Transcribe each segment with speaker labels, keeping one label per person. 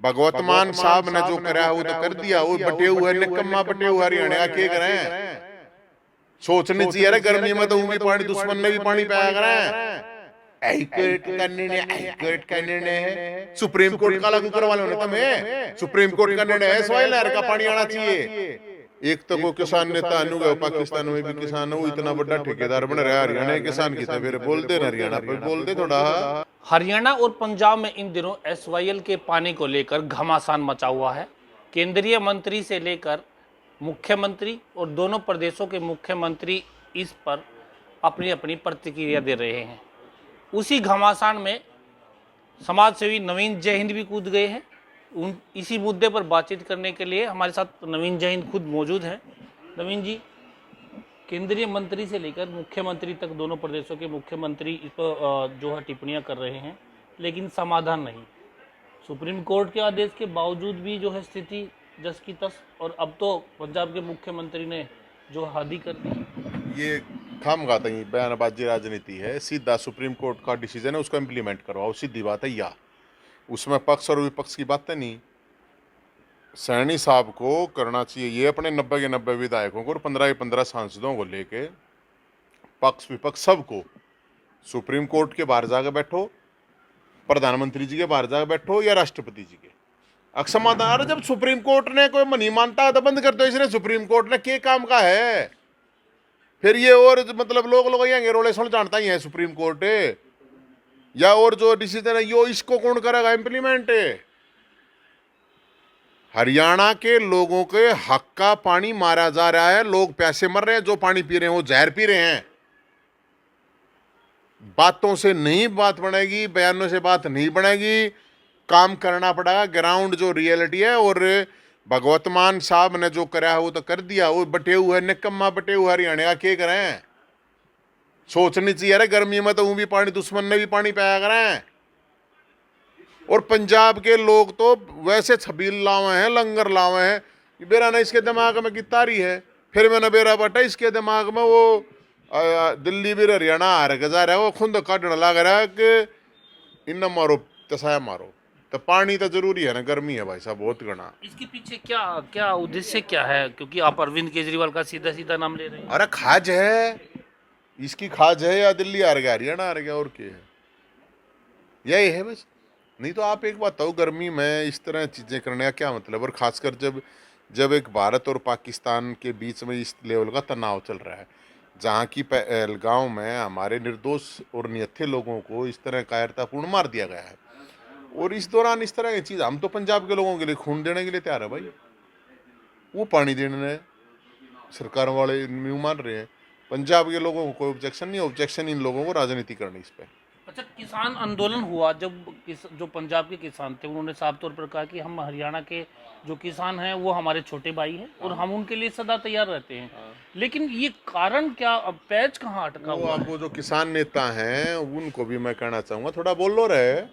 Speaker 1: भगवत मान साहब ने जो करा वो तो कर दिया। वो बटे हुए निकम्मा बटे हुए हरियाणा का क्या करें। सोचनी चाहिए अरे गर्मी में तो भी पानी दुश्मन ने भी पानी पाया करें। हाईकोर्ट का निर्णय है, सुप्रीम कोर्ट का लागू करवा लो ना तुम्हें। सुप्रीम कोर्ट का निर्णय है सवाई लहर का पानी आना चाहिए। एक तो को किसान नेता अनुगव पाकिस्तान में भी किसान हो इतना बड़ा ठेकेदार बन रहा है हरियाणा के किसान की तो फिर बोल दे हरियाणा पे बोल दे थोड़ा।
Speaker 2: हरियाणा और पंजाब में इन दिनों एसवाईएल के पानी को लेकर घमासान मचा हुआ है। केंद्रीय मंत्री से लेकर मुख्यमंत्री और दोनों प्रदेशों के मुख्यमंत्री इस पर अपनी अपनी प्रतिक्रिया दे रहे हैं। उसी घमासान में समाजसेवी नवीन जयहिंद भी कूद गए हैं। इसी मुद्दे पर बातचीत करने के लिए हमारे साथ नवीन जयहिंद खुद मौजूद हैं। नवीन जी, केंद्रीय मंत्री से लेकर मुख्यमंत्री तक दोनों प्रदेशों के मुख्यमंत्री इस पर जो है टिप्पणियां कर रहे हैं, लेकिन समाधान नहीं। सुप्रीम कोर्ट के आदेश के बावजूद भी जो है स्थिति जस की तस, और अब तो पंजाब के मुख्यमंत्री ने जो हद ही कर दी।
Speaker 1: ये खामगाता ही बयानबाजी राजनीति है। सीधा सुप्रीम कोर्ट का डिसीजन है उसको इम्प्लीमेंट करवाओ, सीधी बात है। या उसमें पक्ष और विपक्ष की बात नहीं। सैनी साहब को करना चाहिए ये अपने 90 के 90 विधायकों को और 15 के 15 सांसदों को लेके पक्ष विपक्ष सबको सुप्रीम कोर्ट के बाहर जाकर बैठो, प्रधानमंत्री जी के बाहर जाकर बैठो या राष्ट्रपति जी के समाधान। जब सुप्रीम कोर्ट ने कोई नहीं मानता तो बंद कर दो। इसने सुप्रीम कोर्ट ने के काम का है फिर ये और मतलब लोग आएंगे रोले सुन जानता ही है सुप्रीम कोर्ट या और जो डिसीजन है यो इसको कौन करेगा इम्प्लीमेंट। हरियाणा के लोगों के हक का पानी मारा जा रहा है, लोग प्यासे मर रहे हैं, जो पानी पी रहे हैं वो जहर पी रहे हैं। बातों से नहीं बात बनेगी, बयानों से बात नहीं बनेगी, काम करना पड़ेगा ग्राउंड जो रियलिटी है। और भगवत मान साहब ने जो करा है वो तो कर दिया। वो बटे हुए निकम्मा बटे हुए हरियाणा का क्या करें। सोचनी चाहिए अरे गर्मी में तो भी पानी दुश्मन ने भी पानी पाया करें। और पंजाब के लोग तो वैसे छबील लावे हैं, लंगर लावे हैं। बेरा ना इसके दिमाग में गितारी है, फिर मैंने बेरा बटा इसके दिमाग में वो दिल्ली भी हरियाणा हार गजा रहा है। वो खुद काटने लग रहा है कि इन मारो तसाया मारो। तो पानी तो जरूरी है ना, गर्मी है भाई साहब बहुत गणा।
Speaker 2: इसके पीछे क्या क्या उद्देश्य क्या है, क्योंकि आप अरविंद केजरीवाल का सीधा सीधा नाम ले रहे हैं।
Speaker 1: अरे खाज है, इसकी खाज है या दिल्ली हार गया हरियाणा हार गया और क्या है, यही है बस। नहीं तो आप एक बात बताओ, गर्मी में इस तरह चीज़ें करने का क्या मतलब। और खासकर जब एक भारत और पाकिस्तान के बीच में इस लेवल का तनाव चल रहा है, जहाँ की पहलगांव में हमारे निर्दोष और निहत्थे लोगों को इस तरह कायरतापूर्ण मार दिया गया है। और इस दौरान इस तरह की चीज़, हम तो पंजाब के लोगों के लिए खून देने के लिए तैयार है भाई। वो पानी देने सरकार वाले न्यू मान रहे हैं। पंजाब के लोगों को कोई ऑब्जेक्शन नहीं, ऑब्जेक्शन इन लोगों को राजनीति करनी इस पर।
Speaker 2: अच्छा, किसान आंदोलन हुआ जब जो पंजाब के किसान थे उन्होंने साफ तौर पर कहा कि हम हरियाणा के जो किसान हैं वो हमारे छोटे भाई हैं और हम उनके लिए सदा तैयार रहते हैं। लेकिन ये कारण क्या, अब पैच कहाँ अटका हुआ है?
Speaker 1: वो जो किसान नेता हैं उनको भी मैं कहना चाहूँगा थोड़ा बोलो रहे हैं।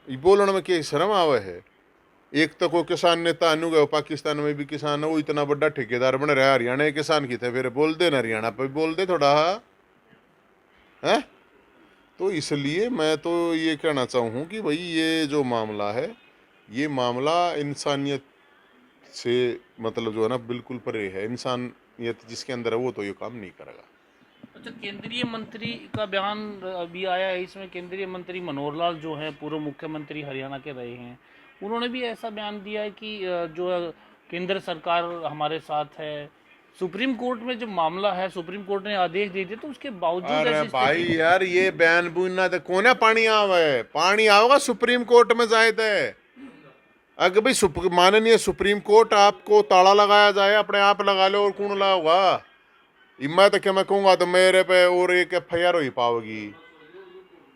Speaker 1: ये बोलने में क्या शर्म आवे है। एक तो कोई किसान नेता अनुगव पाकिस्तान में भी किसान है, वो इतना बड़ा ठेकेदार बन रहा है हरियाणा के किसान की थे, फिर बोल दे ना हरियाणा पे बोल दे थोड़ा है। तो इसलिए मैं तो ये कहना चाहूँ कि भाई ये जो मामला है ये मामला इंसानियत से मतलब जो है ना बिल्कुल परे है। इंसानियत जिसके अंदर है वो तो ये काम नहीं करेगा।
Speaker 2: अच्छा, केंद्रीय मंत्री का बयान अभी आया है, इसमें केंद्रीय मंत्री मनोहर लाल जो है पूर्व मुख्यमंत्री हरियाणा के रहे हैं, उन्होंने भी ऐसा बयान दिया है कि जो है केंद्र सरकार हमारे साथ है। सुप्रीम कोर्ट में जो मामला है, सुप्रीम कोर्ट ने आदेश दे दिए तो उसके बावजूद
Speaker 1: अरे
Speaker 2: ऐसी
Speaker 1: भाई
Speaker 2: स्थिति।
Speaker 1: यार ये बयान बुनना तो कौन है। पानी आवे, पानी आओगा सुप्रीम कोर्ट में जाए थे। अगर भाई माननीय सुप्रीम कोर्ट आपको ताला लगाया जाए अपने आप लगा लो और कौन लगाओगा। मैं तो क्या मैं कहूँगा तो मेरे पे और एक FIR हो ही पाओगी।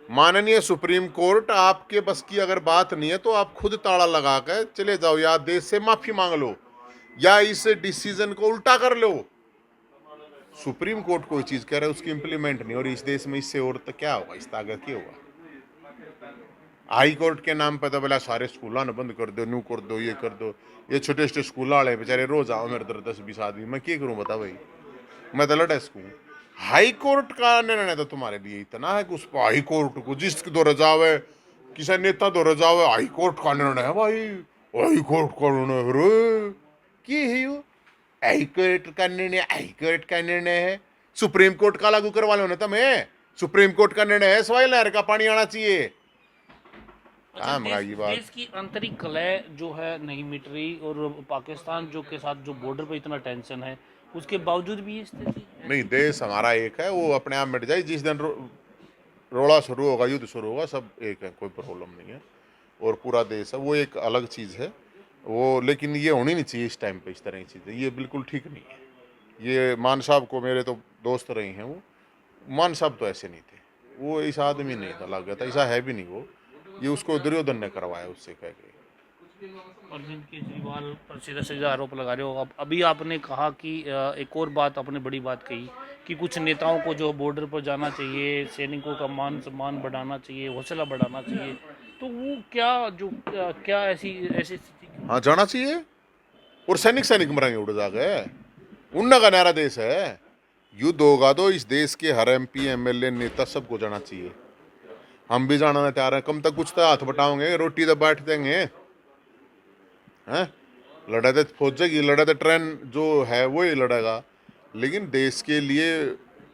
Speaker 1: माननीय सुप्रीम कोर्ट आपके बस की अगर बात नहीं है तो आप खुद ताला लगा कर चले जाओ, या देश से माफी मांग लो या इस डिसीजन को उल्टा कर लो। सुप्रीम कोर्ट कोई चीज कह रहा है उसकी इंप्लीमेंट नहीं, और इस देश में इससे और तो क्या होगा, इस ताकत क्या होगा। हाई कोर्ट के नाम पर तो बोला सारे स्कूलों ने बंद कर दो, न्यू कर दो, ये कर दो। ये छोटे छोटे स्कूल वाले बेचारे रोज आओ मेरे तरह 10-20 आदमी, मैं क्या करूं बता भाई, मैं तो लड़ा स्कूल। हाई कोर्ट का निर्णय तो तुम्हारे लिए इतना है कि उस हाई कोर्ट को जिस दो जावे किसी नेता तो रजा हुआ हाई कोर्ट का निर्णय है भाई, हाई कोर्ट का निर्णय है रे, की है यो हाई कोर्ट का निर्णय, हाई कोर्ट का निर्णय है, सुप्रीम कोर्ट का लागू करवा लो ना तुम्हें, सुप्रीम कोर्ट का निर्णय है सवाई लहर का पानी आना चाहिए।
Speaker 2: अच्छा, देश की आंतरिक कलह जो है नहीं मिट रही, और पाकिस्तान जो के साथ जो बॉर्डर पे इतना टेंशन है, उसके बावजूद भी ये स्थिति है।
Speaker 1: नहीं, देश हमारा एक है, वो अपने आप मिट जाए। जिस दिन रोड़ा शुरू होगा, युद्ध शुरू होगा, सब एक है, कोई प्रॉब्लम नहीं है। और पूरा देश है, वो एक अलग चीज़ है वो, लेकिन ये होनी नहीं चाहिए इस टाइम पे। इस तरह की चीज़ें ये बिल्कुल ठीक नहीं है। ये मान साहब को, मेरे तो दोस्त रहे हैं वो, मान साहब तो ऐसे नहीं थे, वो ऐसा आदमी नहीं था, लग गया था, ऐसा है भी नहीं वो। ये उसको दुर्योधन ने करवाया उससे कह के।
Speaker 2: अरविंद केजरीवाल पर सीधा सीधा आरोप लगा रहे हो। अब अभी आपने कहा कि एक और बात आपने बड़ी बात कही कि कुछ नेताओं को जो बॉर्डर पर जाना चाहिए, सैनिकों का मान सम्मान बढ़ाना चाहिए, हौसला बढ़ाना चाहिए, तो वो क्या ऐसी ऐसी स्थिति?
Speaker 1: हाँ, जाना चाहिए। और सैनिक मरेंगे उड़ जाके, उन्ना का नारा देश है। युद्ध होगा तो इस देश के हर MP MLA नेता सबको जाना चाहिए। हम भी जाना तैयार हैं, कम तक कुछ तो हाथ बटाओगे, रोटी तो बैठ देंगे हैं। लड़ा तो फौज की, लड़ा तो ट्रेन जो है वो ही लड़ेगा, लेकिन देश के लिए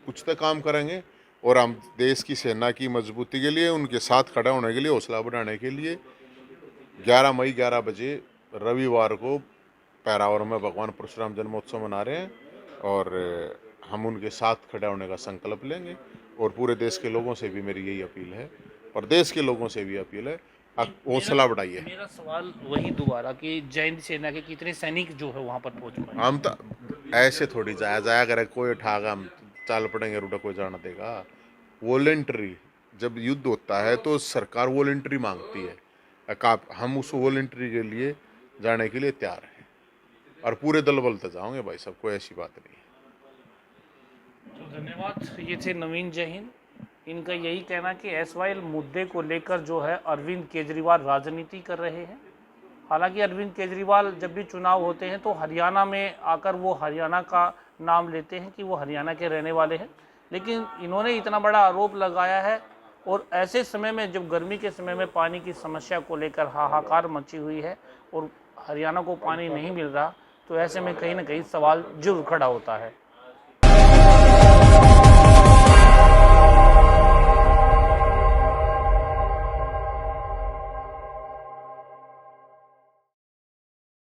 Speaker 1: कुछ तो काम करेंगे। और हम देश की सेना की मजबूती के लिए, उनके साथ खड़ा होने के लिए, हौसला बढ़ाने के लिए 11 मई 11 बजे रविवार को पैरावर में भगवान परशुराम जन्मोत्सव मना रहे हैं, और हम उनके साथ खड़े होने का संकल्प लेंगे। और पूरे देश के लोगों से भी मेरी यही अपील है, और देश के लोगों से भी अपील है, हौसला बढ़ाइए।
Speaker 2: मेरा सवाल वही दोबारा कि जैन सेना के कितने सैनिक जो है वहाँ पर पहुँच पाए?
Speaker 1: हम तो ऐसे थोड़ी जाया करे, कोई उठागा हम चाल पड़ेंगे, रूटा कोई जाना देगा। वॉलेंट्री, जब युद्ध होता है तो सरकार वॉलेंट्री मांगती है, हम उस वॉलेंट्री के लिए जाने के लिए तैयार हैं, और पूरे दल बल तो जाओगे भाई, सब कोई ऐसी बात नहीं है।
Speaker 2: तो धन्यवाद। ये थे नवीन जैन। इनका यही कहना कि SYL मुद्दे को लेकर जो है अरविंद केजरीवाल राजनीति कर रहे हैं। हालांकि अरविंद केजरीवाल जब भी चुनाव होते हैं तो हरियाणा में आकर वो हरियाणा का नाम लेते हैं कि वो हरियाणा के रहने वाले हैं, लेकिन इन्होंने इतना बड़ा आरोप लगाया है, और ऐसे समय में जब गर्मी के समय में पानी की समस्या को लेकर हाहाकार मची हुई है और हरियाणा को पानी नहीं मिल रहा, तो ऐसे में कहीं ना कहीं सवाल जरूर खड़ा होता है।